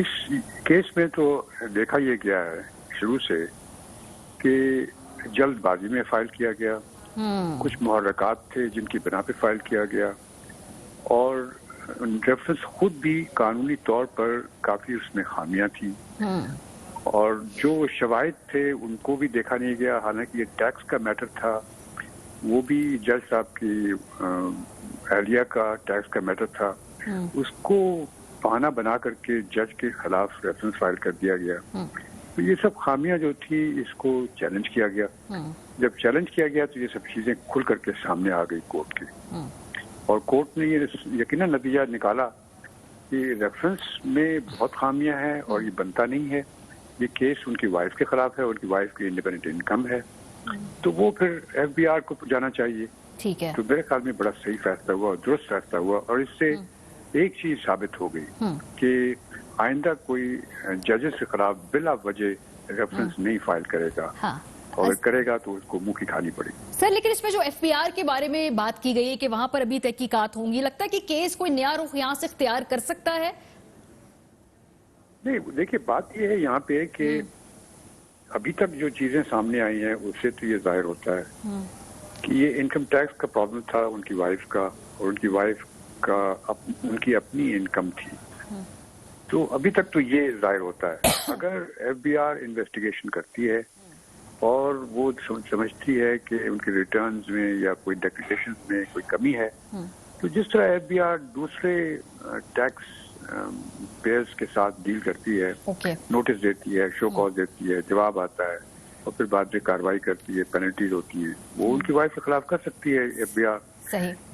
اس case میں تو دیکھا یہ گیا ہے شروع سے کہ جلد بازی میں فائل کیا گیا، کچھ محرکات تھے جن کی بنا پہ فائل کیا گیا، اور ریفرنس خود بھی قانونی طور پر کافی اس میں خامیاں تھیں، اور جو شواہد تھے ان کو بھی دیکھا نہیں گیا. حالانکہ یہ ٹیکس کا میٹر تھا، وہ بھی جج صاحب کی اہلیہ کا ٹیکس کا میٹر تھا، اس کو بہانہ بنا کر کے جج کے خلاف ریفرنس فائل کر دیا گیا. تو یہ سب خامیاں جو تھی اس کو چیلنج کیا گیا. جب چیلنج کیا گیا تو یہ سب چیزیں کھل کر کے سامنے آ گئی کورٹ کے، اور کورٹ نے یہ یقیناً نتیجہ نکالا کہ ریفرنس میں بہت خامیاں ہیں اور یہ بنتا نہیں ہے. یہ کیس ان کی وائف کے خلاف ہے، ان کی وائف کی انڈیپینڈنٹ انکم ہے، تو وہ پھر ایف بی آر کو جانا چاہیے. ٹھیک ہے. تو میرے خیال میں بڑا صحیح فیصلہ ہوا اور درست فیصلہ ہوا، اور اس سے ایک چیز ثابت ہو گئی کہ آئندہ کوئی ججز کے خلاف بلا وجہ ریفرنس نہیں فائل کرے گا، اور کرے گا تو اس کو منہ کی کھانی پڑے گی. سر لیکن اس میں جو ایف بی آر کے بارے میں بات کی گئی ہے کہ وہاں پر ابھی تحقیقات ہوں گی، لگتا ہے کہ کیس کوئی نیا رخ یہاں سے اختیار کر سکتا ہے؟ نہیں، دیکھیے بات یہ ہے یہاں پہ کہ ابھی تک جو چیزیں سامنے آئی ہیں اس سے تو یہ ظاہر ہوتا ہے کہ یہ انکم ٹیکس کا پرابلم تھا ان کی وائف کا، اور ان کی وائف کا ان کی اپنی انکم تھی. تو ابھی تک تو یہ ظاہر ہوتا ہے. اگر ایف بی آر انویسٹیگیشن کرتی ہے اور وہ سمجھتی ہے کہ ان کے ریٹرنز میں یا کوئی ڈیکلریشن میں کوئی کمی ہے، تو جس طرح ایف بی آر دوسرے ٹیکس پیئرز کے ساتھ ڈیل کرتی ہے، نوٹس دیتی ہے، شو کاز دیتی ہے، جواب آتا ہے، اور پھر بعد میں کارروائی کرتی ہے، پینلٹیز ہوتی ہیں، وہ ان کی وائف کے خلاف کر سکتی ہے ایف بی آر.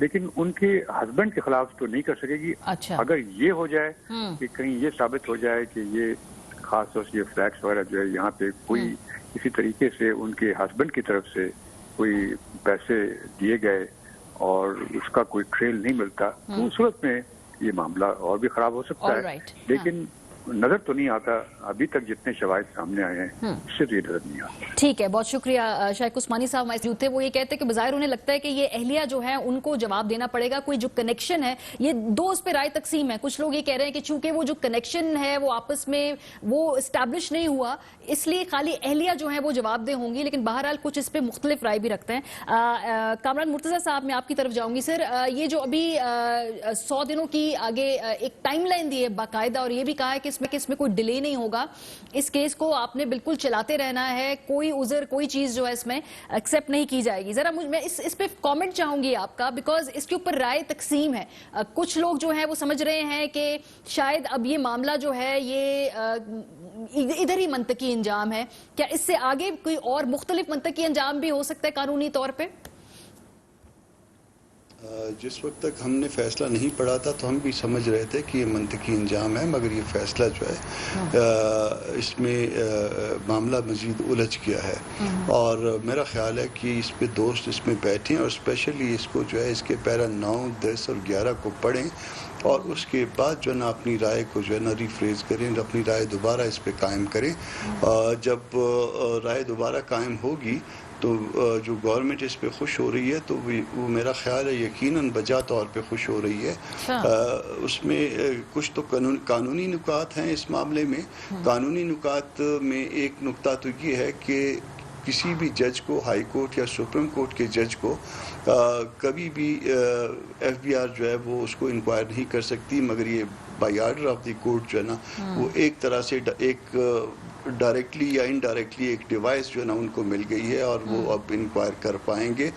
لیکن ان کے ہسبینڈ کے خلاف تو نہیں کر سکے گی. اگر یہ ہو جائے کہ کہیں یہ ثابت ہو جائے کہ یہ خاص طور سے یہ فلیکس وغیرہ جو ہے یہاں پہ کوئی کسی طریقے سے ان کے ہسبینڈ کی طرف سے کوئی پیسے دیے گئے اور اس کا کوئی ٹریل نہیں ملتا، تو اس صورت میں یہ معاملہ اور بھی خراب ہو سکتا ہے. لیکن نظر تو نہیں آتا ابھی تک جتنے شواہد سامنے آئے ہیں اس سے یہ نظر نہیں آتا. ٹھیک ہے، بہت شکریہ. شائق عثمانی صاحب ہمارے موجود تھے، وہ یہ کہتے ہیں کہ بظاہر انہیں لگتا ہے کہ یہ اہلیہ جو ہے ان کو جواب دینا پڑے گا. کوئی جو کنیکشن ہے، یہ دو اس پہ رائے تقسیم ہے. کچھ لوگ یہ کہہ رہے ہیں کہ چونکہ وہ جو کنیکشن ہے وہ آپس میں وہ اسٹیبلش نہیں ہوا، اس لیے خالی اہلیہ جو ہیں وہ جواب دہ ہوں گی. لیکن بہرحال کچھ اس پہ مختلف رائے بھی رکھتے ہیں. کامران مرتضیٰ صاحب میں آپ کی طرف جاؤں گی. سر یہ جو ابھی 100 دنوں کی آگے ایک ٹائم لائن دی ہے باقاعدہ، اور یہ بھی کہا ہے کہ اس میں کوئی ڈیلے نہیں ہوگا، اس کیس کو آپ نے بالکل چلاتے رہنا ہے، کوئی عذر کوئی چیز جو ہے اس میں ایکسیپٹ نہیں کی جائے گی. ذرا میں اس پہ کامنٹ چاہوں گی آپ کا، بیکاز اس کے اوپر رائے تقسیم ہے. کچھ لوگ جو ہیں وہ سمجھ رہے ہیں کہ شاید اب یہ معاملہ جو ہے یہ ادھر ہی منطقی انجام ہے. کیا اس سے آگے کوئی اور مختلف منطقی انجام بھی ہو سکتا ہے قانونی طور پہ؟ جس وقت تک ہم نے فیصلہ نہیں پڑھا تھا تو ہم بھی سمجھ رہے تھے کہ یہ منطقی انجام ہے، مگر یہ فیصلہ جو ہے اس میں معاملہ مزید الجھ گیا ہے. اور میرا خیال ہے کہ اس پہ دوست اس میں بیٹھیں اور اسپیشلی اس کو جو ہے اس کے پیرا 9، 10 اور 11 کو پڑھیں، اور اس کے بعد جو ہے نا اپنی رائے کو جو ہے نا ریفریز کریں، اپنی رائے دوبارہ اس پہ قائم کریں. جب رائے دوبارہ قائم ہوگی تو جو گورنمنٹ اس پہ خوش ہو رہی ہے تو وہ میرا خیال ہے یقیناً بجا طور پہ خوش ہو رہی ہے. اس میں کچھ تو قانونی نکات ہیں اس معاملے میں. قانونی نکات میں ایک نکتہ تو یہ ہے کہ کسی بھی جج کو، ہائی کورٹ یا سپریم کورٹ کے جج کو کبھی بھی ایف بی آر جو ہے وہ اس کو انکوائر نہیں کر سکتی، مگر یہ by order of the court جو ہے نا وہ ایک طرح سے ایک ڈائریکٹلی یا انڈائریکٹلی ایک ڈیوائس جو ہے نا ان کو مل گئی ہے، اور وہ اب انکوائر کر پائیں گے،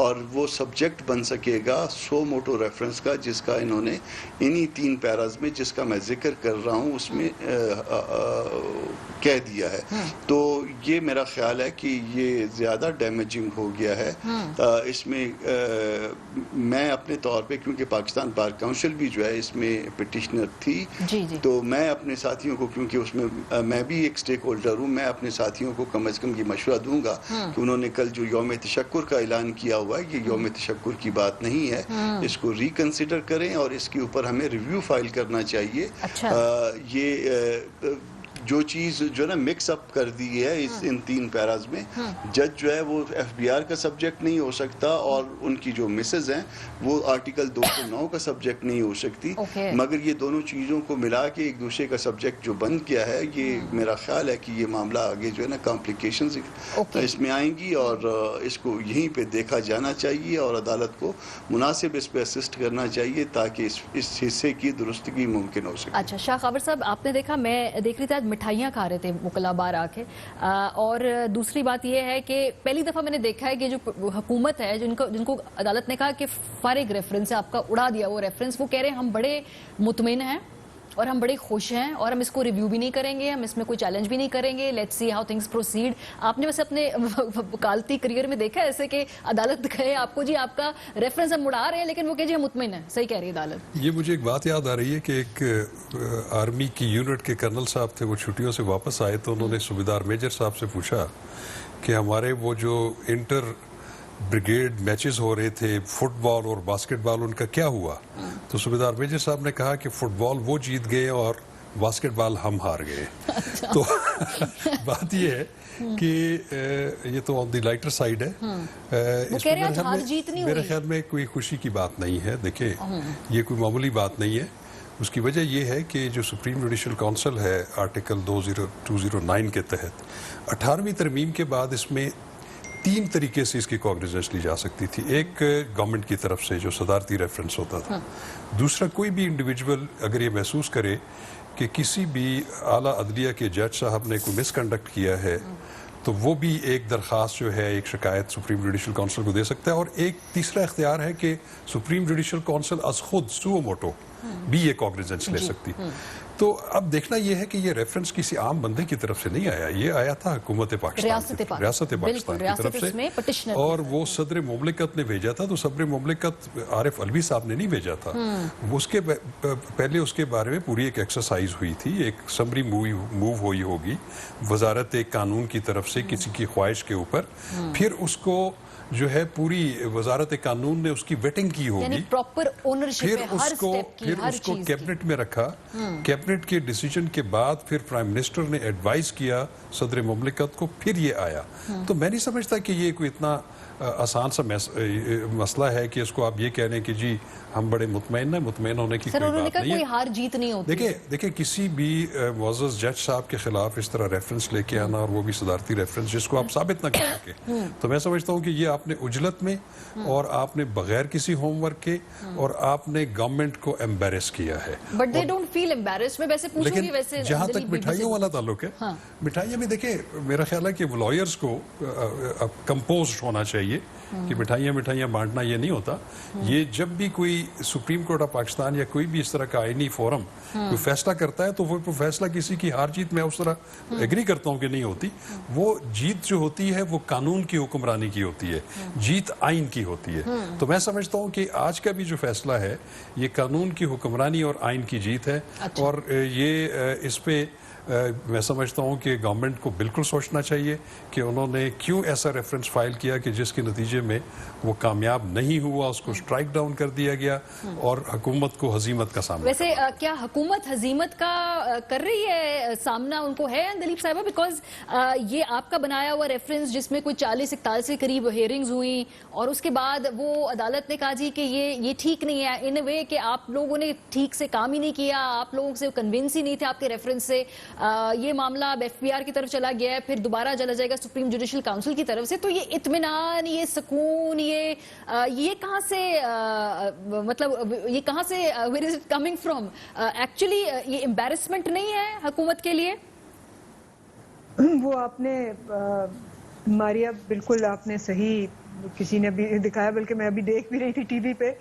اور وہ سبجیکٹ بن سکے گا سو موٹو ریفرنس کا، جس کا انہوں نے انہی 3 پیراز میں جس کا میں ذکر کر رہا ہوں اس میں کہہ دیا ہے. تو یہ میرا خیال ہے کہ یہ زیادہ ڈیمیجنگ ہو گیا ہے. اس میں میں اپنے طور پہ، کیونکہ پاکستان بار کاؤنسل بھی جو ہے اس میں پٹیشنر تھی، تو میں اپنے ساتھیوں کو، کیونکہ اس میں میں بھی ایک اسٹیک ہولڈر ہوں، میں اپنے ساتھیوں کو کم از کم یہ مشورہ دوں گا کہ انہوں نے کل جو یوم تشکر کا اعلان کیا ہوا ہے، یہ یوم تشکر کی بات نہیں ہے، اس کو ریکنسیڈر کریں اور اس کے اوپر ہمیں ریویو فائل کرنا چاہیے. یہ جو چیز جو ہے نا مکس اپ کر دی ہے ان 3 پیراز میں، جج جو ہے وہ ایف بی آر کا سبجیکٹ نہیں ہو سکتا اور ان کی جو مسز ہیں وہ آرٹیکل 209 کا سبجیکٹ نہیں ہو سکتی، مگر یہ دونوں چیزوں کو ملا کے ایک دوسرے کا سبجیکٹ جو بند کیا ہے، یہ میرا خیال ہے کہ یہ معاملہ آگے جو ہے نا کمپلیکیشنز اس میں آئیں گی اور اس کو یہیں پہ دیکھا جانا چاہیے اور عدالت کو مناسب اس پہ اسسٹ کرنا چاہیے تاکہ اس حصے کی درستگی ممکن ہو سکے۔ اچھا شاہ خاور صاحب، آپ نے دیکھا، میں دیکھ رہی تھی آج مٹھائیاں کھا رہے تھے وکلا بار آ کے، اور دوسری بات یہ ہے کہ پہلی دفعہ میں نے دیکھا ہے کہ جو حکومت ہے جن کو عدالت نے کہا کہ فارغ ریفرنس ہے، آپ کا اڑا دیا وہ ریفرنس، وہ کہہ رہے ہیں ہم بڑے مطمئن ہیں اور ہم بڑے خوش ہیں اور ہم اس کو ریویو بھی نہیں کریں گے، ہم اس میں کوئی چیلنج بھی نہیں کریں گے، let's see how things proceed. آپ نے ویسے اپنے وکالتی کریئر میں دیکھا ایسے کہ عدالت کہے آپ کو جی آپ کا ریفرنس ہم اڑا رہے ہیں لیکن وہ کہ جی ہم مطمئن ہیں؟ صحیح کہہ رہی ہے عدالت۔ یہ مجھے ایک بات یاد آ رہی ہے کہ ایک آرمی کی یونٹ کے کرنل صاحب تھے، وہ چھٹیوں سے واپس آئے تو انہوں نے صوبیدار میجر صاحب سے پوچھا کہ ہمارے وہ جو انٹر بریگیڈ میچز ہو رہے تھے فٹ بال اور باسکٹ بال، ان کا کیا ہوا؟ تو صوبیدار میجر صاحب نے کہا کہ فٹ بال وہ جیت گئے اور باسکٹ بال ہم ہار گئے۔ تو بات یہ ہے کہ یہ تو آن دی لائٹر سائیڈ ہے، میرے خیال میں کوئی خوشی کی بات نہیں ہے۔ دیکھیں یہ کوئی معمولی بات نہیں ہے، اس کی وجہ یہ ہے کہ جو سپریم جوڈیشل کونسل ہے آرٹیکل 209 کے تحت 18ویں ترمیم کے بعد اس میں 3 طریقے سے اس کی کوگنیزنس لی جا سکتی تھی۔ ایک گورنمنٹ کی طرف سے جو صدارتی ریفرنس ہوتا تھا، دوسرا کوئی بھی انڈیویجول اگر یہ محسوس کرے کہ کسی بھی اعلیٰ عدلیہ کے جج صاحب نے کوئی مس کنڈکٹ کیا ہے تو وہ بھی ایک درخواست جو ہے ایک شکایت سپریم جوڈیشل کونسل کو دے سکتا ہے، اور ایک تیسرا اختیار ہے کہ سپریم جوڈیشل کونسل از خود سو موٹو بھی یہ کوگنیزنس لے سکتی۔ تو اب دیکھنا یہ ہے کہ یہ ریفرنس کسی عام بندے کی طرف سے نہیں آیا، یہ آیا تھا حکومت پاکستان ریاست پاکستان کی طرف سے، اور وہ صدر مملکت نے بھیجا تھا۔ تو صدر مملکت عارف علوی صاحب نے نہیں بھیجا تھا، اس کے پہلے اس کے بارے میں پوری ایک ایکسرسائز ہوئی تھی، ایک سمری موو ہوئی ہوگی وزارت قانون کی طرف سے کسی کی خواہش کے اوپر، پھر اس کو جو ہے پوری وزارت قانون نے اس کی ویٹنگ کی ہوگی، پھر اس کو کیبنٹ میں رکھا، کیبنٹ کے ڈیسیجن کے بعد پھر پرائم منسٹر نے ایڈوائز کیا صدر مملکت کو، پھر یہ آیا۔ تو میں نہیں سمجھتا کہ یہ کوئی اتنا آسان سا مسئلہ ہے کہ اس کو آپ یہ کہہ رہے ہیں کہ جی ہم بڑے مطمئن ہیں، مطمئن ہونے کی کوئی بات نہیں ہے۔ کوئی ہار جیت نہیں ہوتی۔ دیکھیں کسی بھی معزز جج صاحب کے خلاف اس طرح ریفرنس لے کے آنا، اور وہ بھی صدارتی ریفرنس جس کو آپ ثابت نہ کر سکے، تو میں سمجھتا ہوں کہ یہ آپ نے عجلت میں اور آپ نے بغیر کسی ہوم ورک کے اور آپ نے گورنمنٹ کو ایمبیرس کیا ہے۔ But they don't feel embarrassed. میں ویسے پوچھوں گی، ویسے جہاں تک مٹھائیوں والا تعلق ہے، مٹھائیاں میں دیکھیں میرا خیال ہے کہ لائرز کو کمپوزڈ ہونا چاہیے کہ مٹھائیاں بانٹنا یہ نہیں ہوتا۔ یہ جب بھی کوئی سپریم کورٹ آف پاکستان یا کوئی بھی اس طرح کا آئینی فورم کوئی فیصلہ کرتا ہے تو وہ فیصلہ کسی کی ہار جیت میں اس طرح ایگری کرتا ہوں کہ نہیں ہوتی، وہ جیت جو ہوتی ہے وہ قانون کی حکمرانی کی ہوتی ہے، جیت آئین کی ہوتی ہے۔ تو میں سمجھتا ہوں کہ آج کا بھی جو فیصلہ ہے یہ قانون کی حکمرانی اور آئین کی جیت ہے، اور یہ اس پہ میں سمجھتا ہوں کہ گورنمنٹ کو بالکل سوچنا چاہیے کہ انہوں نے کیوں ایسا ریفرنس فائل کیا کہ جس کے نتیجے میں وہ کامیاب نہیں ہوا، اس کو اسٹرائک ڈاؤن کر دیا گیا اور حکومت کو ہزیمت کا سامنا۔ ویسے کیا حکومت ہزیمت کا کر رہی ہے سامنا ان کو ہے دلیپ صاحبہ؟ بیکاز یہ آپ کا بنایا ہوا ریفرنس جس میں کوئی 40-41 کے قریب ہیئرنگز ہوئی، اور اس کے بعد وہ عدالت نے کہا جی کہ یہ ٹھیک نہیں ہے، ان اے وے کہ آپ لوگوں نے ٹھیک سے کام ہی نہیں کیا، آپ لوگوں سے کنونس ہی نہیں تھے آپ کے ریفرنس سے، یہ معاملہ اب ایف بی آر کی طرف چلا گیا ہے، پھر دوبارہ چلا جائے گا سپریم جوڈیشل کاؤنسل کی طرف سے۔ تو یہ اطمینان، یہ سکون، یہ کہاں سے، مطلب یہ کہاں سے، where is it coming from؟ Actually یہ امبیرسمنٹ نہیں ہے حکومت کے لیے؟ وہ آپ نے ماریا بالکل آپ نے صحیح کسی نے بھی دکھایا، بلکہ میں ابھی دیکھ بھی رہی تھی ٹی وی پہ،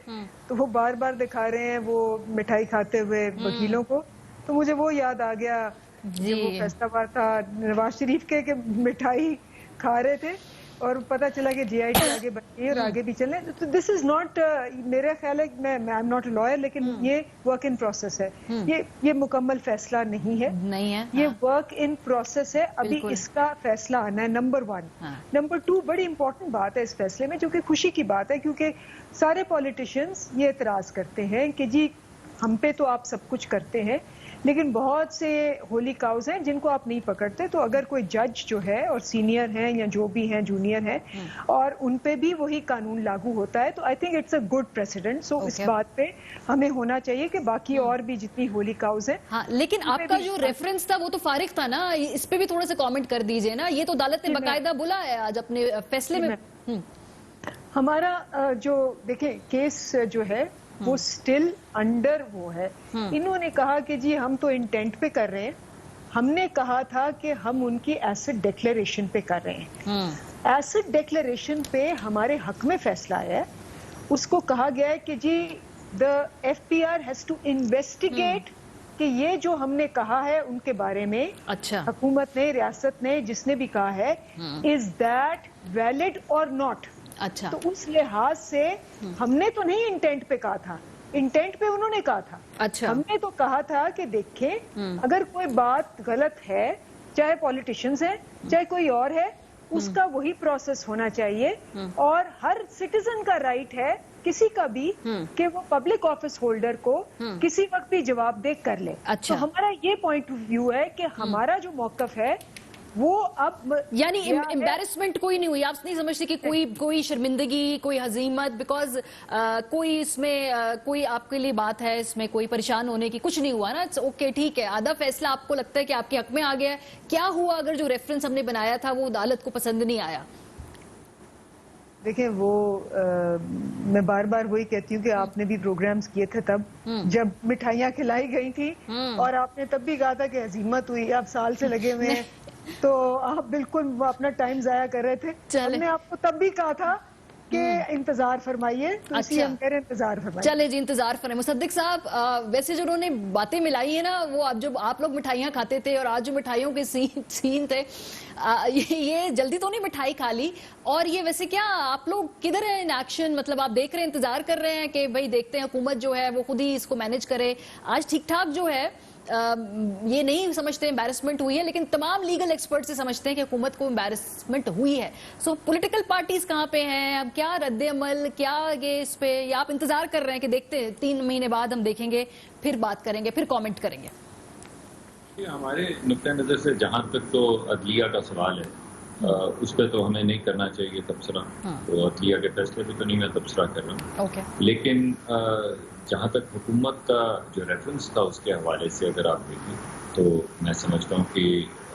تو وہ بار بار دکھا رہے ہیں وہ مٹھائی کھاتے ہوئے وکیلوں کو، تو مجھے وہ یاد آ گیا جب وہ فیصلہ بار تھا نواز شریف کے کہ مٹھائی کھا رہے تھے اور پتہ چلا کہ جی آئی ٹی آگے بڑھ گئی اور آگے بھی چلیں۔ تو دس از ناٹ، میرا خیال ہے میں I am not a liar, لیکن یہ ورک ان پروسیس ہے، یہ مکمل فیصلہ نہیں ہے، یہ ورک ان پروسیس ہے، ابھی اس کا فیصلہ آنا ہے، نمبر 1۔ نمبر 2 بڑی امپورٹنٹ بات ہے اس فیصلے میں، جو کہ خوشی کی بات ہے، کیونکہ سارے پولیٹیشینز یہ اعتراض کرتے ہیں کہ جی ہم پہ تو آپ سب کچھ کرتے ہیں، لیکن بہت سے ہولی کاؤز ہیں جن کو آپ نہیں پکڑتے. تو اگر کوئی جج جو ہے اور سینئر ہیں یا جو بھی ہیں جونیئر ہیں اور ان پہ بھی وہی قانون لاگو ہوتا ہے تو I think it's a good precedent. So اس بات پہ ہمیں ہونا چاہیے کہ باقی اور بھی جتنی ہولی کاؤز ہیں. ہاں لیکن آپ کا جو ریفرنس تھا وہ تو فارغ تھا نا, اس پہ بھی تھوڑا سا کامنٹ کر دیجئے نا. یہ تو عدالت نے باقاعدہ بولا ہے آج اپنے فیصلے میں. ہمارا جو دیکھیں کیس جو ہے وہ سٹل انڈر وہ ہے. انہوں نے کہا کہ جی ہم تو انٹینٹ پہ کر رہے ہیں, ہم نے کہا تھا کہ ہم ان کی ایسٹ ڈیکلیریشن پہ کر رہے ہیں. ایسٹ ڈیکلیریشن پہ ہمارے حق میں فیصلہ آیا ہے. اس کو کہا گیا ہے کہ جی the FPR has to investigate کہ یہ جو ہم نے کہا ہے ان کے بارے میں, اچھا حکومت نے, ریاست نے, جس نے بھی کہا ہے, is that valid or not. اچھا تو اس لحاظ سے ہم نے تو نہیں انٹینٹ پہ کہا تھا, انٹینٹ پہ انہوں نے کہا تھا. اچھا ہم نے تو کہا تھا کہ دیکھیں اگر کوئی بات غلط ہے, چاہے پولیٹیشینز ہیں چاہے کوئی اور ہے, اس کا وہی پروسیس ہونا چاہیے. اور ہر سٹیزن کا رائٹ ہے کسی کا بھی کہ وہ پبلک آفس ہولڈر کو کسی وقت بھی جواب دہ کر لے. اچھا. تو ہمارا یہ پوائنٹ آف ویو ہے کہ ہمارا جو موقف ہے وہ اب یعنی امبیرسمنٹ کوئی نہیں ہوئی, آپ نہیں سمجھتے کہ کوئی شرمندگی, کوئی ہزیمت, بیکاز کوئی اس میں کوئی آپ کے لیے بات ہے اس میں کوئی پریشان ہونے کی کچھ نہیں ہوا نا. اوکے ٹھیک ہے, آدھا فیصلہ آپ کو لگتا ہے کہ آپ کے حق میں آ گیا ہے. کیا ہوا اگر جو ریفرنس ہم نے بنایا تھا وہ عدالت کو پسند نہیں آیا؟ دیکھیں وہ میں بار بار وہی کہتی ہوں کہ آپ نے بھی پروگرامز کیے تھے تب جب مٹھائیاں کھلائی گئی تھی, اور آپ نے تب بھی کہا تھا کہ ہزیمت ہوئی, آپ سال سے لگے ہوئے ہیں, تو آپ بالکل اپنا ٹائم ضائع کر رہے تھے. ہم نے آپ کو تب بھی کہا تھا کہ انتظار فرمائیے, تو اس لیے ہم کہہ رہے ہیں انتظار فرمائیے. چلے جی انتظار فرمائیں. مصدق صاحب ویسے جو انہوں نے باتیں ملائی ہیں نا, وہ اب جب آپ لوگ مٹھائیاں کھاتے تھے اور آج جو مٹھائیوں کے سین تھے, یہ جلدی تو نہیں مٹھائی کھا لی. اور یہ ویسے کیا آپ لوگ کدھر ہیں ان ایکشن, مطلب آپ دیکھ رہے ہیں, انتظار کر رہے ہیں کہ بھئی دیکھتے ہیں حکومت جو ہے وہ خود ہی اس کو مینج کرے. آج ٹھیک ٹھاک جو ہے یہ نہیں سمجھتے امبیرسمنٹ ہوئی ہے, لیکن تمام لیگل ایکسپرٹ سے سمجھتے ہیں کہ حکومت کو امبیرسمنٹ ہوئی ہے. سو پولیٹیکل پارٹیز کہاں پہ ہیں, اب کیا رد عمل, کیا یہ اس پہ, یا آپ انتظار کر رہے ہیں کہ دیکھتے ہیں 3 مہینے بعد ہم دیکھیں گے, پھر بات کریں گے, پھر کامنٹ کریں گے؟ ہمارے نقطۂ نظر سے جہاں تک تو عدلیہ کا سوال ہے, اس پہ تو ہمیں نہیں کرنا چاہیے تبصرہ. تو عدلیہ کے فیصلے پہ تو نہیں میں تبصرہ کر رہا ہوں. لیکن جہاں تک حکومت کا جو ریفرنس تھا اس کے حوالے سے اگر آپ دیکھیں تو میں سمجھتا ہوں کہ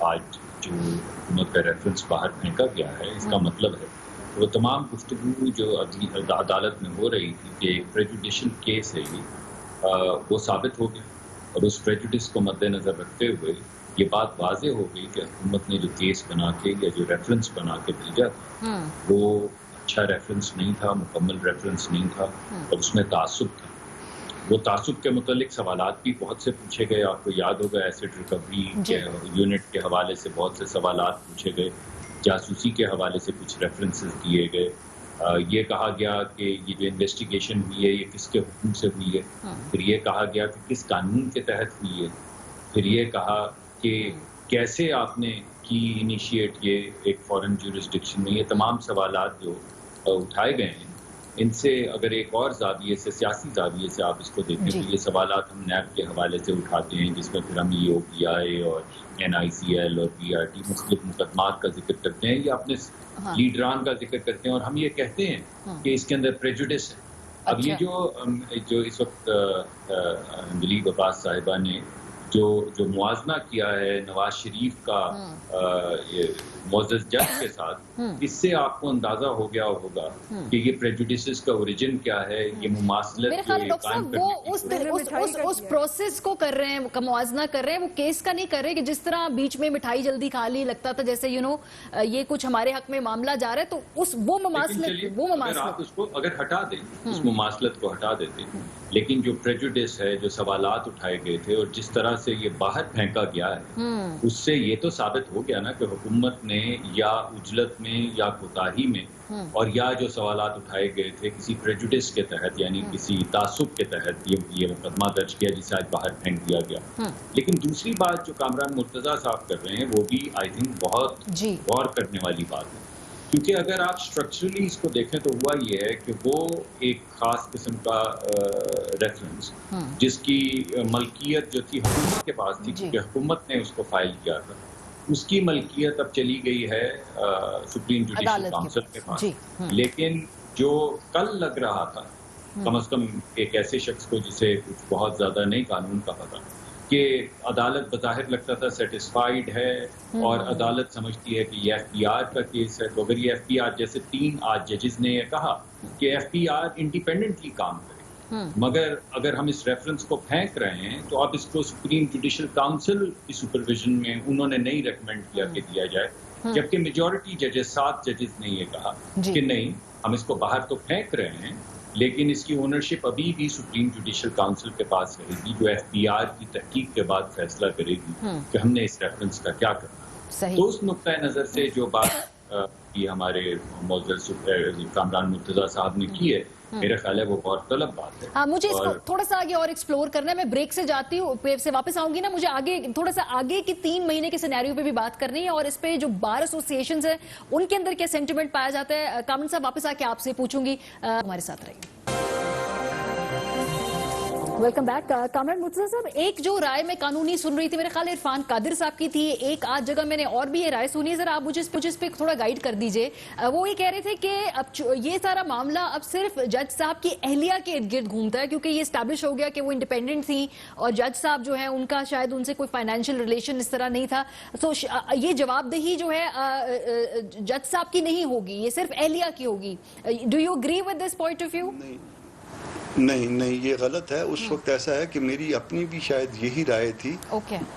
آج جو حکومت کا ریفرنس باہر پھینکا گیا ہے, اس کا مطلب ہے وہ تمام گفتگو جو عدالت میں ہو رہی تھی کہ ایک پریجوڈیشل کیس ہے یہ, وہ ثابت ہو گیا. اور اس پریجوڈس کو مد نظر رکھتے ہوئے یہ بات واضح ہو گئی کہ حکومت نے جو کیس بنا کے یا جو ریفرنس بنا کے بھیجا وہ اچھا ریفرنس نہیں تھا, مکمل ریفرنس نہیں تھا, اور اس میں تعصب تھا. وہ تعصب کے متعلق سوالات بھی بہت سے پوچھے گئے. آپ کو یاد ہوگا ایسٹ ریکوری کے یونٹ کے حوالے سے بہت سے سوالات پوچھے گئے, جاسوسی کے حوالے سے کچھ ریفرنسز دیے گئے. یہ کہا گیا کہ یہ جو انویسٹیگیشن ہوئی ہے یہ کس کے حکم سے ہوئی ہے. پھر یہ کہا گیا کہ کس قانون کے تحت ہوئی ہے. پھر یہ کہا کہ کیسے آپ نے کی انیشیٹ یہ ایک فورن جورسڈکشن میں. یہ تمام سوالات جو اٹھائے گئے ہیں, ان سے اگر ایک اور زاویے سے, سیاسی زاویے سے آپ اس کو دیکھیں تو یہ سوالات ہم نیب کے حوالے سے اٹھاتے ہیں, جس میں پھر ہم EOPI اور NICL اور PRT مختلف مقدمات کا ذکر کرتے ہیں, یا اپنے لیڈران کا ذکر کرتے ہیں, اور ہم یہ کہتے ہیں کہ اس کے اندر پریجوڈس ہے. اب یہ جو اس وقت دلیپ عباس صاحبہ نے جو موازنہ کیا ہے نواز شریف کا معزز جج کے ساتھ, اس سے آپ کو اندازہ ہو گیا ہوگا کہ یہ پریجوڈسز کا اوریجن کیا ہے. یہ مماثلت میرے خیال ڈاکٹر صاحب وہ اس پروسیس کو کر رہے ہیں, موازنہ کر رہے ہیں, وہ کیس کا نہیں کر رہے کہ جس طرح بیچ میں مٹھائی جلدی کھا لی, لگتا تھا جیسے یہ کچھ ہمارے حق میں معاملہ جا رہا ہے, تو وہ مماثلت آپ اس کو اگر ہٹا دیں, اس مماثلت کو ہٹا دیتے, لیکن جو پریجوڈس ہے, جو سوالات اٹھائے گئے تھے اور جس طرح سے یہ باہر پھینکا گیا ہے, اس سے یہ تو ثابت ہو گیا نا کہ حکومت نے یا عجلت میں یا کوتاہی میں, اور یا جو سوالات اٹھائے گئے تھے کسی پریجوڈس کے تحت, یعنی کسی تعصب کے تحت یہ مقدمہ درج کیا جسے آج باہر پھینک دیا گیا. لیکن دوسری بات جو کامران مرتضیٰ صاحب کر رہے ہیں وہ بھی آئی تھنک بہت غور کرنے والی بات ہے, کیونکہ اگر آپ اسٹرکچرلی اس کو دیکھیں تو ہوا یہ ہے کہ وہ ایک خاص قسم کا ریفرنس جس کی ملکیت جو تھی حکومت کے پاس تھی، کیونکہ حکومت نے اس کو فائل کیا تھا، اس کی ملکیت اب چلی گئی ہے سپریم جوڈیشل کاؤنسل کے پاس. لیکن جو کل لگ رہا تھا کم از کم ایک ایسے شخص کو جسے کچھ بہت زیادہ نہیں قانون کا پتہ، کہ عدالت بظاہر لگتا تھا سیٹسفائیڈ ہے اور عدالت سمجھتی ہے کہ یہ ایف پی آر کا کیس ہے، تو اگر یہ ایف پی آر جیسے 3 آج ججز نے یہ کہا کہ ایف پی آر انڈیپینڈنٹلی کام کرے، مگر اگر ہم اس ریفرنس کو پھینک رہے ہیں تو اب اس کو سپریم جوڈیشل کاؤنسل کی سپرویژن میں انہوں نے نہیں ریکمینڈ کیا کہ دیا جائے، جبکہ میجورٹی ججز 7 ججز نے یہ کہا کہ نہیں، ہم اس کو باہر تو پھینک رہے ہیں لیکن اس کی اونرشپ ابھی بھی سپریم جوڈیشل کاؤنسل کے پاس رہے گی، جو ایف پی آر کی تحقیق کے بعد فیصلہ کرے گی کہ ہم نے اس ریفرنس کا کیا کرنا. تو اس نقطۂ نظر سے جو بات کی ہمارے معزز کامران مرتضیٰ صاحب نے کی ہے، میرے خیال ہے وہ غور طلب بات ہے. ہاں، مجھے اس کو تھوڑا سا آگے اور ایکسپلور کرنا ہے. میں بریک سے جاتی ہوں، پھر سے واپس آؤں گی نا، مجھے آگے تھوڑا سا آگے کی 3 مہینے کے سینیریو پہ بھی بات کرنی ہے، اور اس پہ جو بار ایسوسیشنز ہیں ان کے اندر کیا سینٹیمنٹ پایا جاتا ہے. کامران صاحب واپس آ کے آپ سے پوچھوں گی، ہمارے ساتھ رہیے. Welcome back. کامران مرتضیٰ صاحب، ایک جو رائے میں قانونی سن رہی تھی، میرے خیال عرفان قادر صاحب کی تھی، ایک آج جگہ میں نے اور بھی یہ رائے سنی ہے، ذرا آپ مجھے اس پہ تھوڑا گائیڈ کر دیجئے. وہ یہ کہہ رہے تھے کہ اب یہ سارا معاملہ اب صرف جج صاحب کی اہلیہ کے ارد گرد گھومتا ہے، کیونکہ یہ اسٹیبلش ہو گیا کہ وہ انڈیپینڈنٹ تھیں اور جج صاحب جو ہیں ان کا شاید ان سے کوئی فائنینشیل ریلیشن اس طرح نہیں تھا. تو یہ جواب دہی جو ہے جج صاحب کی نہیں ہوگی، یہ صرف اہلیہ کی ہوگی. Do you agree with this point of view? نہیں، یہ غلط ہے. اس وقت ایسا ہے کہ میری اپنی بھی شاید یہی رائے تھی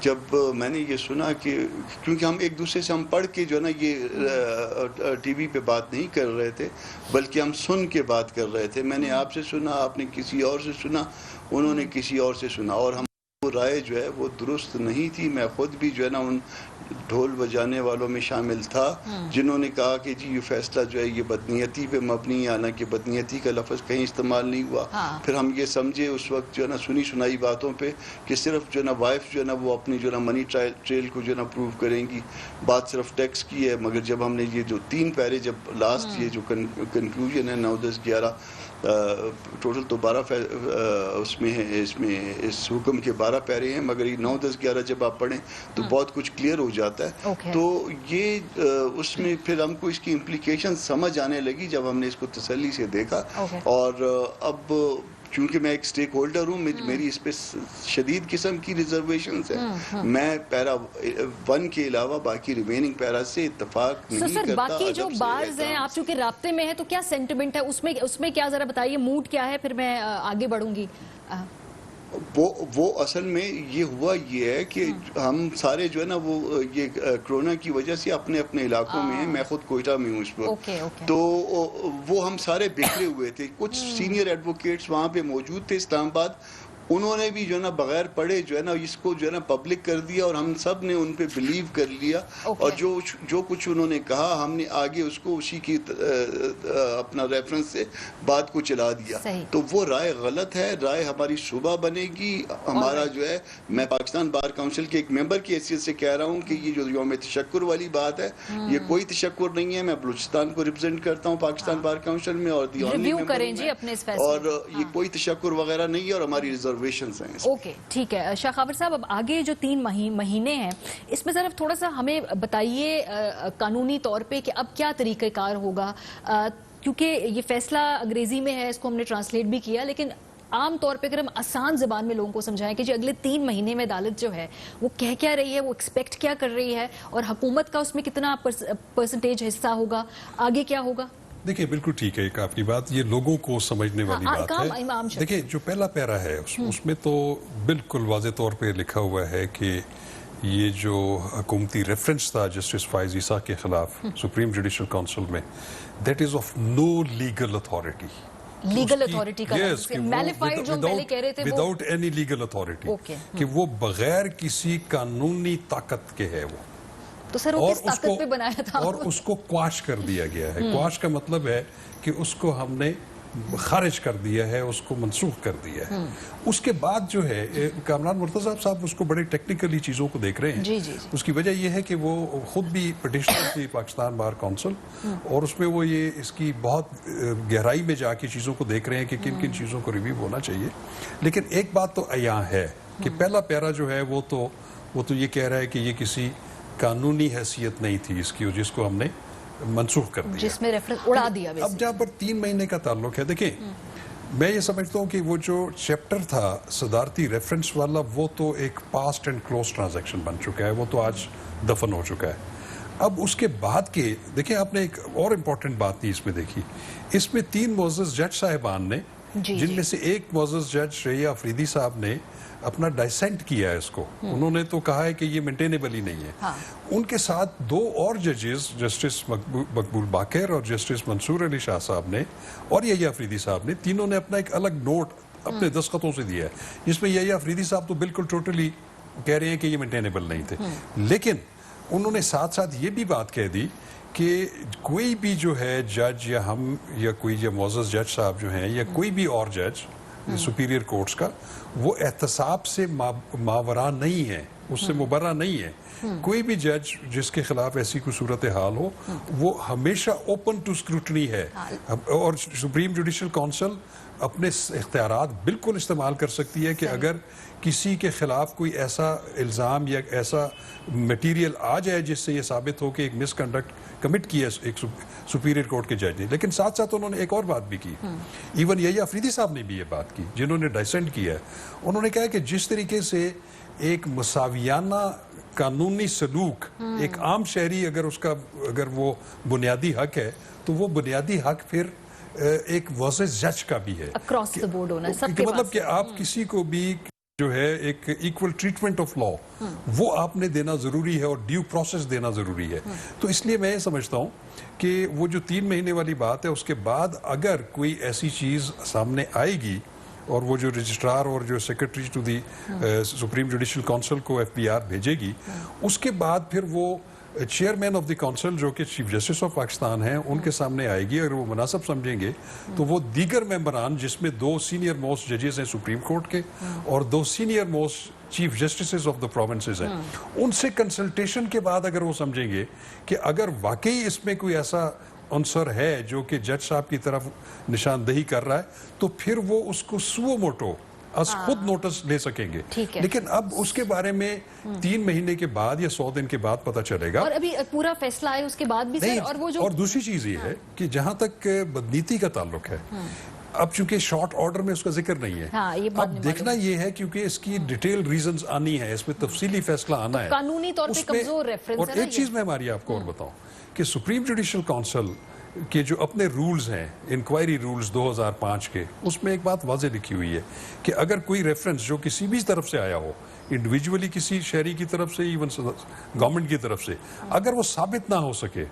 جب میں نے یہ سنا کہ کیونکہ ہم ایک دوسرے سے ہم پڑھ کے جو ہے نا یہ ٹی وی پہ بات نہیں کر رہے تھے، بلکہ ہم سن کے بات کر رہے تھے. میں نے آپ سے سنا، آپ نے کسی اور سے سنا، انہوں نے کسی اور سے سنا، اور ہم وہ رائے جو ہے وہ درست نہیں تھی. میں خود بھی جو ہے نا ان ڈھول بجانے والوں میں شامل تھا جنہوں نے کہا کہ جی یہ فیصلہ جو ہے یہ بدنیتی پہ مبنی ہے، حالانکہ بدنیتی کا لفظ کہیں استعمال نہیں ہوا. پھر ہم یہ سمجھے اس وقت جو ہے نا سنی سنائی باتوں پہ کہ صرف جو ہے نا وائف جو ہے نا وہ اپنی جو ہے نا منی ٹریل کو جو ہے نا پروو کریں گی، بات صرف ٹیکس کی ہے. مگر جب ہم نے یہ جو 3 پیرے جب لاسٹ یہ جو کنکلوژن ہے 9 10 11 ٹوٹل تو 12 اس میں ہے، اس حکم کے 12 پیرے ہیں، مگر یہ 9 10 11 جب آپ پڑھیں تو بہت کچھ کلیئر ہو جاتا ہے. تو یہ اس میں پھر ہم کو اس کی امپلیکیشن سمجھ آنے لگی جب ہم نے اس کو تسلی سے دیکھا. اور اب چونکہ میں ایک سٹیک ہولڈر ہوں، میری اس پہ شدید قسم کی ریزرویشنز ہیں. میں پیرا 1 کے علاوہ باقی ریمیننگ پیرا سے اتفاق نہیں کرتا. سر باقی جو بارز ہیں، آپ چونکہ رابطے میں ہیں تو کیا سینٹیمنٹ ہے اس میں کیا ذرا بتائیے، موڈ کیا ہے، پھر میں آگے بڑھوں گی. وہ اصل میں یہ ہوا یہ ہے کہ ہم سارے جو ہے نا وہ یہ کرونا کی وجہ سے اپنے اپنے علاقوں میں ہیں. میں خود کوئٹہ میں ہوں اس وقت، تو وہ ہم سارے بکھرے ہوئے تھے. کچھ سینئر ایڈوکیٹس وہاں پہ موجود تھے اسلام آباد، انہوں نے بھی جو ہے نا بغیر پڑھے جو ہے نا اس کو جو ہے نا پبلک کر دیا، اور ہم سب نے ان پہ بلیو کر لیا. اور جو کچھ انہوں نے کہا ہم نے آگے اس کو اسی کی اپنا ریفرنس سے بات کو چلا دیا. تو وہ رائے غلط ہے. رائے ہماری صوبہ بنے گی. ہمارا جو ہے، میں پاکستان بار کاؤنسل کے ایک ممبر کی حیثیت سے کہہ رہا ہوں کہ یہ جو یوم تشکر والی بات ہے، یہ کوئی تشکر نہیں ہے. میں بلوچستان کو ریپرزینٹ کرتا ہوں پاکستان بار کاؤنسل میں، اور یہ کوئی تشکر وغیرہ نہیں ہے، اور ہماری اوکے، ٹھیک ہے. شاہ خاور صاحب، اب آگے جو 3 مہینے ہیں اس میں صرف تھوڑا سا ہمیں بتائیے قانونی طور پہ کہ اب کیا طریقہ کار ہوگا، کیونکہ یہ فیصلہ انگریزی میں ہے، اس کو ہم نے ٹرانسلیٹ بھی کیا، لیکن عام طور پہ اگر ہم آسان زبان میں لوگوں کو سمجھائیں کہ جی اگلے 3 مہینے میں عدالت جو ہے وہ کہہ کیا رہی ہے، وہ ایکسپیکٹ کیا کر رہی ہے، اور حکومت کا اس میں کتنا پرسنٹیج حصہ ہوگا، آگے کیا ہوگا. دیکھیں بالکل ٹھیک ہے آپ کی بات، یہ لوگوں کو سمجھنے والی بات ہے. دیکھیں جو پہلا پیرا ہے اس میں تو بالکل واضح طور پہ لکھا ہوا ہے کہ یہ جو حکومتی ریفرنس تھا جسٹس فائز عیسیٰ کے خلاف سپریم جوڈیشل کاؤنسل میں، that is of no legal authority. Legal authority کا میلیفائڈ جو ہم پہلے کہہ رہے تھے، وداؤٹ اینی لیگل اتھارٹی، کہ وہ بغیر کسی قانونی طاقت کے ہے وہ. تو سر وہ کس طاقت پہ بنایا تھا؟ اور اس کو کواش کر دیا گیا ہے. کواش کا مطلب ہے کہ اس کو ہم نے خارج کر دیا ہے, اس کو منسوخ کر دیا ہے. اس کے بعد جو ہے کامران مرتضیٰ صاحب اس کو بڑے ٹیکنیکلی چیزوں کو دیکھ رہے ہیں. جی جی اس کی وجہ یہ ہے کہ وہ خود بھی پٹیشنر تھی پاکستان بار کونسل, اور اس میں وہ یہ اس کی بہت گہرائی میں جا کے چیزوں کو دیکھ رہے ہیں کہ کن کن چیزوں کو ریویو ہونا چاہیے. لیکن ایک بات تو عیاں ہے کہ پہلا پیرا جو ہے وہ تو یہ کہہ رہا ہے کہ یہ کسی قانونی حیثیت نہیں تھی اس کی, جس کو ہم نے منسوخ کر دیا, جس میں ریفرنس اڑا دیا. اب جہاں پر 3 مہینے کا تعلق ہے, دیکھیں میں یہ سمجھتا ہوں کہ وہ جو چیپٹر تھا صدارتی ریفرنس والا, وہ تو ایک پاسٹ اینڈ کلوز ٹرانزیکشن بن چکا ہے, وہ تو آج دفن ہو چکا ہے. اب اس کے بعد کے دیکھیں, آپ نے ایک اور امپورٹنٹ بات نہیں اس میں دیکھی, اس میں 3 معزز جج صاحبان نے, جن میں سے ایک معزز جج ریا افریدی صاحب نے اپنا ڈائسینٹ کیا ہے اس کو, انہوں نے تو کہا ہے کہ یہ مینٹینیبل ہی نہیں ہے. ان کے ساتھ 2 اور ججز, جسٹس مقبول باقر اور جسٹس منصور علی شاہ صاحب نے اور یحییٰ افریدی صاحب نے, تینوں نے اپنا ایک الگ نوٹ اپنے دستخطوں سے دیا ہے, جس میں یحییٰ افریدی صاحب تو بالکل ٹوٹلی کہہ رہے ہیں کہ یہ مینٹینیبل نہیں تھے. لیکن انہوں نے ساتھ ساتھ یہ بھی بات کہہ دی کہ کوئی بھی جو ہے جج یا ہم یا کوئی جو معزز جج صاحب جو ہیں یا کوئی بھی اور جج سپیریئر کورٹس کا, وہ احتساب سے ماورا نہیں ہے, اس سے مبرہ نہیں ہے. کوئی بھی جج جس کے خلاف ایسی کوئی صورتحال ہو, وہ ہمیشہ اوپن ٹو اسکروٹنی ہے, اور سپریم جوڈیشل کونسل اپنے اختیارات بالکل استعمال کر سکتی ہے کہ اگر کسی کے خلاف کوئی ایسا الزام یا ایسا میٹیریل آ جائے جس سے یہ ثابت ہو کہ ایک مس کنڈکٹ کمٹ کیا ہے ایک سپیریئر کورٹ کے جج نے. لیکن ساتھ ساتھ انہوں نے ایک اور بات بھی کی, ایون یحییٰ افریدی صاحب نے بھی یہ بات کی جنہوں نے ڈائسینٹ کیا ہے. انہوں نے کہا کہ جس طریقے سے ایک مساویانہ قانونی سلوک, ایک عام شہری اگر وہ بنیادی حق ہے, تو وہ بنیادی حق پھر ایک معزز جج کا بھی ہے, اکراس دی بورڈ ہونا ہے سب کے پاس. مطلب کہ آپ کسی کو بھی جو ہے ایک ایکول ٹریٹمنٹ آف لا, وہ آپ نے دینا ضروری ہے, اور ڈیو پروسیس دینا ضروری ہے. تو اس لیے میں یہ سمجھتا ہوں کہ وہ جو 3 مہینے والی بات ہے, اس کے بعد اگر کوئی ایسی چیز سامنے آئے گی, اور وہ جو رجسٹرار اور جو secretary to the supreme judicial council کو FBR بھیجے گی, اس کے بعد پھر وہ چیئرمین آف دی کونسل جو کہ چیف جسٹس آف پاکستان ہیں, ان کے سامنے آئے گی. اگر وہ مناسب سمجھیں گے تو وہ دیگر ممبران, جس میں 2 سینئر موسٹ ججز ہیں سپریم کورٹ کے اور 2 senior most chief justices of the provinces ہیں, ان سے کنسلٹیشن کے بعد اگر وہ سمجھیں گے کہ اگر واقعی اس میں کوئی ایسا عنصر ہے جو کہ جج صاحب کی طرف نشاندہی کر رہا ہے, تو پھر وہ اس کو سو موٹو از خود نوٹس لے سکیں گے. لیکن اب اس کے بارے میں 3 مہینے کے بعد یا 100 دن کے بعد پتہ چلے گا, اور ابھی پورا فیصلہ ہے اس کے بعد بھی سر. اور دوسری چیز یہ ہے کہ جہاں تک بدنیتی کا تعلق ہے, اب چونکہ شارٹ آرڈر میں اس کا ذکر نہیں ہے, اب دیکھنا یہ ہے کیونکہ اس کی ڈیٹیل ریزنز آنی ہے, اس میں تفصیلی فیصلہ آنا ہے, قانونی طور پہ کمزور ریفرنس ہے. اور ایک چیز میں ہماری آپ کو اور بتاؤں کہ سپریم جوڈیشل کونسل کے جو اپنے رولز ہیں, انکوائری رولز 2005 کے, اس میں ایک بات واضح لکھی ہوئی ہے کہ اگر کوئی ریفرنس جو کسی بھی طرف سے آیا ہو, انڈیویجولی کسی شہری کی طرف سے, ایون گورنمنٹ کی طرف سے, اگر وہ ثابت نہ ہو سکے,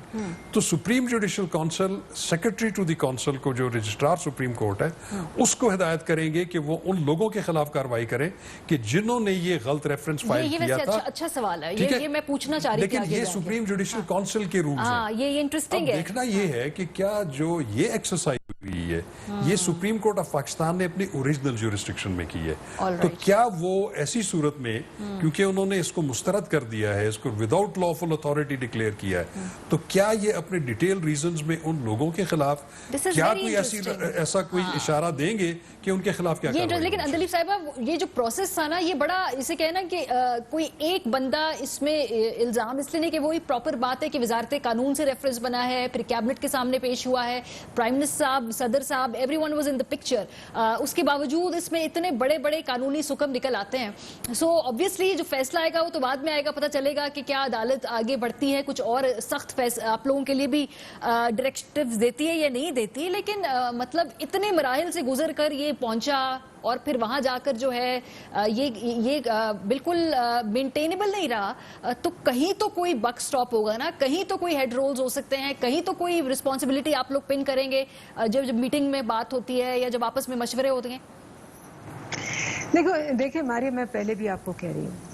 تو supreme judicial council secretary to the council کو, جو رجسٹرار سپریم کورٹ ہے, اس کو ہدایت کریں گے کہ وہ ان لوگوں کے خلاف کارروائی کریں کہ جنہوں نے یہ غلط ریفرنس فائل کیا تھا. اچھا سوال ہے یہ میں پوچھنا چاہ رہی تھی. لیکن یہ سپریم جوڈیشل کونسل کے رولز ہیں. یہ انٹرسٹنگ ہے. دیکھنا یہ ہے کہ کیا جو یہ ایکسرسائز ہوئی ہے, یہ سپریم کورٹ آف پاکستان نے اپنی اوریجنل جورسڈکشن میں کی ہے, تو کیا وہ ایسی صورت میں, کیونکہ انہوں نے اس کو مسترد کر دیا ہے, اس کو وداؤٹ لافل اتھارٹی ڈکلیئر کیا ہے, تو کیا یہ اپنے ڈیٹیل ریزنز میں ان لوگوں کے خلاف کیا کوئی ایسا کوئی اشارہ دیں گے کہ ان کے خلاف کیا کارروائی؟ لیکن اندلیب صاحبہ, یہ جو پروسیس تھا نا, یہ بڑا اسے کہنا کہ کوئی ایک بندہ اس میں الزام اس لیے نہیں کہ وہی پراپر بات ہے کہ وزارت قانون سے ریفرنس بنا ہے, پھر کیبنٹ کے سامنے پیش ہوا ہے, پرائم منسٹر صاحب, صدر صاحب, every one was in the picture. اس کے باوجود اس میں اتنے بڑے بڑے قانونی سکم نکل آتے ہیں. سو obviously جو فیصلہ آئے گا وہ تو بعد میں آئے گا, پتہ چلے گا کہ کیا عدالت آگے بڑھتی ہے, کچھ اور سخت آپ لوگوں کے لیے بھی ڈائریکٹیوز دیتی ہے یا نہیں دیتی. لیکن مطلب اتنے مراحل سے گزر کر یہ پہنچا, اور پھر وہاں جا کر جو ہے یہ بالکل مینٹینیبل نہیں رہا, تو کہیں تو کوئی بک سٹاپ ہوگا نا, کہیں تو کوئی ہیڈ رولز ہو سکتے ہیں, کہیں تو کوئی رسپانسبلٹی آپ لوگ پن کریں گے جب میٹنگ میں بات ہوتی ہے یا جب آپس میں مشورے ہوتے ہیں. دیکھیں ماریا, میں پہلے بھی آپ کو کہہ رہی ہوں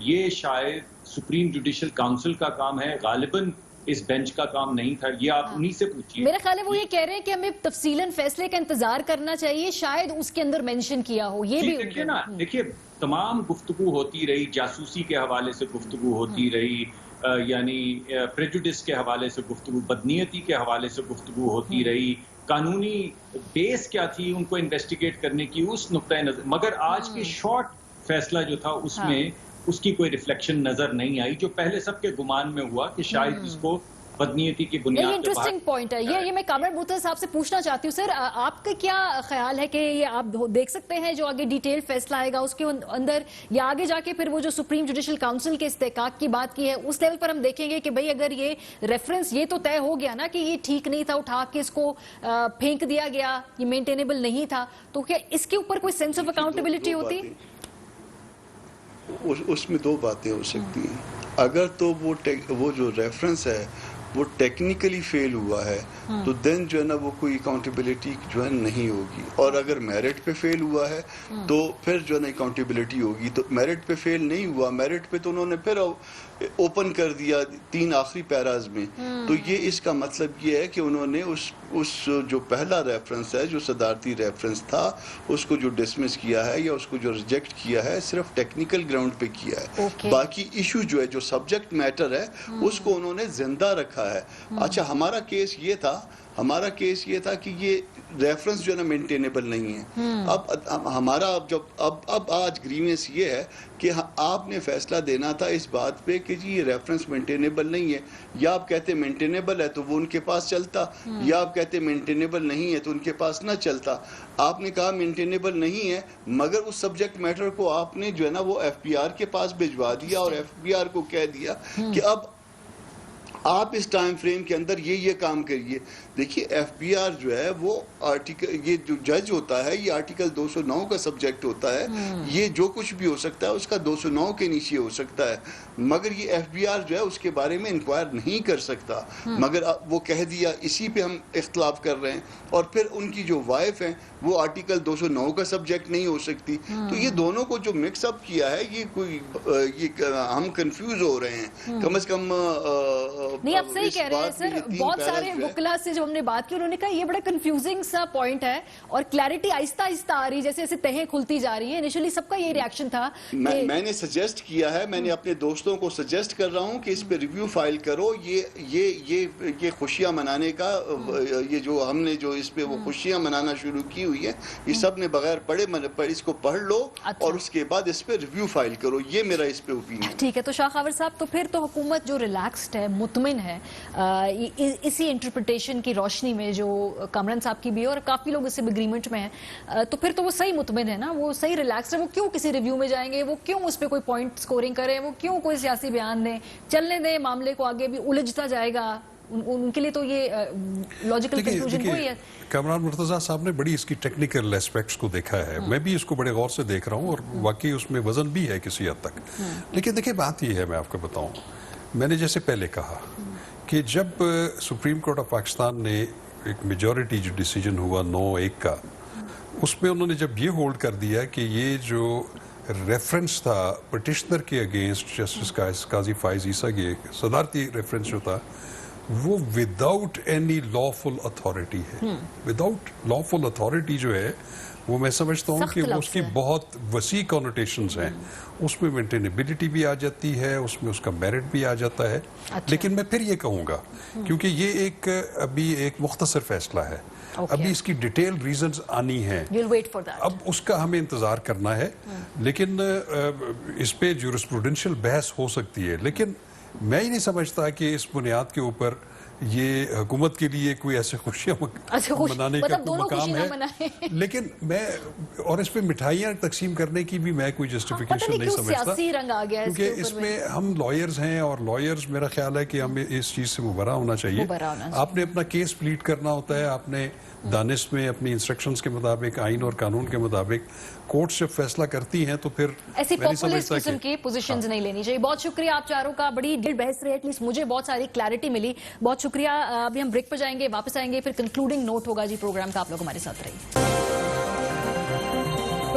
یہ شاید سپریم جوڈیشل کاؤنسل کا کام ہے، غالباً اس بینچ کا کام نہیں تھا. یہ آپ انہی سے پوچھیے. میرا خیال ہے وہ یہ کہہ رہے ہیں کہ ہمیں تفصیلاً فیصلے کا انتظار کرنا چاہیے، شاید اس کے اندر مینشن کیا ہو. یہ بھی دیکھیے نا، دیکھیے تمام گفتگو ہوتی رہی، جاسوسی کے حوالے سے گفتگو ہوتی رہی، یعنی پریجوڈس کے حوالے سے گفتگو، بدنیتی کے حوالے سے گفتگو ہوتی رہی، قانونی بیس کیا تھی ان کو انویسٹیگیٹ کرنے کی اس نقطۂ نظر. مگر آج کے شارٹ فیصلہ جو تھا اس میں اس کی کوئی ریفلیکشن نظر نہیں آئی، جو پہلے سب کے گمان میں ہوا کہ شاید اس کو بدنیتی کی بنیاد یہ پہ انٹرسٹنگ پوائنٹ ہے. یہ میں کامران مرتضیٰ صاحب سے پوچھنا چاہتی ہوں سر، آپ کا کیا خیال ہے کہ یہ آپ دیکھ سکتے ہیں جو آگے ڈیٹیل فیصلہ آئے گا اس کے اندر، یا آگے جا کے پھر وہ جو سپریم جوڈیشل کاؤنسل کے استحقاق کی بات کی ہے اس لیول پر ہم دیکھیں گے کہ بھئی اگر یہ ریفرنس یہ تو طے ہو گیا نا کہ یہ ٹھیک نہیں تھا، اٹھا کے اس کو پھینک دیا گیا، یہ مینٹینیبل نہیں تھا، تو کیا اس کے اوپر کوئی سینس آف اکاؤنٹیبلٹی ہوتی؟ اس میں دو باتیں ہو سکتی ہیں. اگر تو وہ جو ریفرنس ہے وہ ٹیکنیکلی فیل ہوا ہے تو دین جو ہے نا وہ کوئی اکاؤنٹیبلٹی جو ہے نہیں ہوگی، اور اگر میرٹ پہ فیل ہوا ہے تو پھر جو ہے نا اکاؤنٹیبلٹی ہوگی. تو میرٹ پہ فیل نہیں ہوا، میرٹ پہ تو انہوں نے پھر اوپن کر دیا 3 آخری پیراز میں. تو یہ اس کا مطلب یہ ہے کہ انہوں نے اس جو پہلا ریفرنس ہے، جو صدارتی ریفرنس تھا، اس کو جو ڈسمس کیا ہے یا اس کو جو ریجیکٹ کیا ہے صرف ٹیکنیکل گراؤنڈ پہ کیا ہے. باقی ایشو جو ہے، جو سبجیکٹ میٹر ہے، اس کو انہوں نے زندہ رکھا ہے. اچھا، ہمارا کیس یہ تھا کہ یہ ریفرنس جو ہے نا مینٹینیبل نہیں ہے. اب ہمارا اب آج گریوینس یہ ہے کہ آپ نے فیصلہ دینا تھا اس بات پہ کہ جی یہ ریفرنس مینٹینیبل نہیں ہے. یا آپ کہتے مینٹینیبل ہے تو وہ ان کے پاس چلتا، یا آپ کہتے مینٹینیبل نہیں ہے تو ان کے پاس نہ چلتا. آپ نے کہا مینٹینیبل نہیں ہے، مگر اس سبجیکٹ میٹر کو آپ نے جو ہے نا وہ ایف بی آر کے پاس بھجوا دیا، اور ایف بی آر کو کہہ دیا کہ اب آپ اس ٹائم فریم کے اندر یہ کام کریے. دیکھیے ایف بی آر جو ہے وہ آرٹیکل، یہ جو جج ہوتا ہے یہ آرٹیکل 209 کا سبجیکٹ ہوتا ہے. یہ جو کچھ بھی ہو سکتا ہے اس کا 209 کے نیچے ہو سکتا ہے، مگر یہ ایف بی آر جو ہے اس کے بارے میں انکوائر نہیں کر سکتا. مگر وہ کہہ دیا، اسی پہ ہم اختلاف کر رہے ہیں. اور پھر ان کی جو وائف ہیں وہ آرٹیکل 209 کا سبجیکٹ نہیں ہو سکتی. تو یہ دونوں کو جو مکس اپ کیا ہے، یہ ہم کنفیوز ہو رہے ہیں. کم از کم نہیں، آپ صحیح کہہ رہے ہیں سر. بہت سارے وکلا سے جو ہم نے بات کی انہوں نے کہا یہ بڑا کنفیوزنگ سا پوائنٹ ہے، اور کلیئرٹی آہستہ آہستہ آ رہی، جیسے ایسے تہیں کھلتی جا رہی ہیں. انیشلی سب کا یہ ریاکشن تھا. میں نے سجیسٹ کیا ہے، میں نے اپنے دوستوں کو سجیسٹ کر رہا ہوں کہ اس پہ ریویو فائل کرو. یہ خوشیاں منانے کا، یہ جو ہم نے جو اس پہ وہ خوشیاں منانا شروع کی ہوئی ہے، یہ سب نے بغیر پڑھے اس کو پڑھ لو اور اس کے بعد اس پہ ریویو فائل کرو. یہ میرا اس پہ اوپینین. ٹھیک ہے. تو شاہ خاور صاحب، تو پھر تو حکومت جو ریلیکسڈ ہے، مطمئن ہے اسی انٹرپریٹیشن کی روشنی میں جو کامران صاحب کی بھی ہے، اور کافی لوگ اس سے اگریمنٹ میں ہیں، تو پھر تو وہ صحیح مطمئن ہے نا، وہ صحیح ریلیکسڈ ہے. وہ کیوں کسی ریویو میں جائیں گے؟ وہ کیوں اس پہ کوئی پوائنٹ سکورنگ کریں؟ وہ کیوں کوئی سیاسی بیان دیں؟ چلنے دیں معاملے کو، آگے بھی الجھتا جائے گا. ان کے لیے تو یہ لاجیکل کنکلوژن کوئی ہے. کامران مرتضیٰ صاحب نے بڑی اس کی ٹیکنیکل اسپیکٹس کو دیکھا ہے. میں بھی اس کو بڑے غور سے دیکھ رہا ہوں، اور واقعی اس میں وزن بھی ہے کسی حد تک. لیکن دیکھیں بات یہ ہے، میں آپ کو بتاؤں، میں نے جیسے پہلے کہا کہ جب سپریم کورٹ آف پاکستان نے ایک میجورٹی جو ڈیسیجن ہوا 9-1 کا، اس میں انہوں نے جب یہ ہولڈ کر دیا کہ یہ جو ریفرنس تھا پٹیشنر کے اگینسٹ جسٹس قاضی فائز عیسیٰ کے صدارتی ریفرنس جو تھا، وہ وداؤٹ اینی لافل اتھارٹی ہے. وداؤٹ لافل اتھارٹی جو ہے وہ میں سمجھتا ہوں کہ اس کی بہت وسیع کونوٹیشنز ہیں. اس میں مینٹینیبلٹی بھی آ جاتی ہے، اس میں اس کا میرٹ بھی آ جاتا ہے. لیکن میں پھر یہ کہوں گا، کیونکہ یہ ابھی ایک مختصر فیصلہ ہے، ابھی اس کی ڈیٹیل ریزنز آنی ہیں، اب اس کا ہمیں انتظار کرنا ہے. لیکن اس پہ جورسپروڈنشل بحث ہو سکتی ہے، لیکن میں ہی نہیں سمجھتا کہ اس بنیاد کے اوپر یہ حکومت کے لیے کوئی ایسے خوشیاں منانے کا کوئی مقام ہے. لیکن میں، اور اس پہ مٹھائیاں تقسیم کرنے کی بھی میں کوئی جسٹیفیکیشن نہیں سمجھتا، کیونکہ اس میں ہم لائرز ہیں، اور لائرز میرا خیال ہے کہ ہمیں اس چیز سے مبرا ہونا چاہیے. آپ نے اپنا کیس پلیٹ کرنا ہوتا ہے، آپ نے دانش میں اپنی انسٹرکشنز کے مطابق، آئین اور قانون کے مطابق کورٹ جب فیصلہ کرتی ہیں تو پھر ایسی پاپولسٹ قسم کی پوزیشنز نہیں لینی چاہیے. بہت شکریہ آپ چاروں کا، بڑی ڈیل بحث رہی، ایٹ لیسٹ مجھے بہت ساری کلیئرٹی ملی. بہت شکریہ. ابھی ہم بریک پہ جائیں گے، واپس آئیں گے، پھر کنکلوڈنگ نوٹ ہوگا جی پروگرام کا. آپ لوگ ہمارے ساتھ رہیے.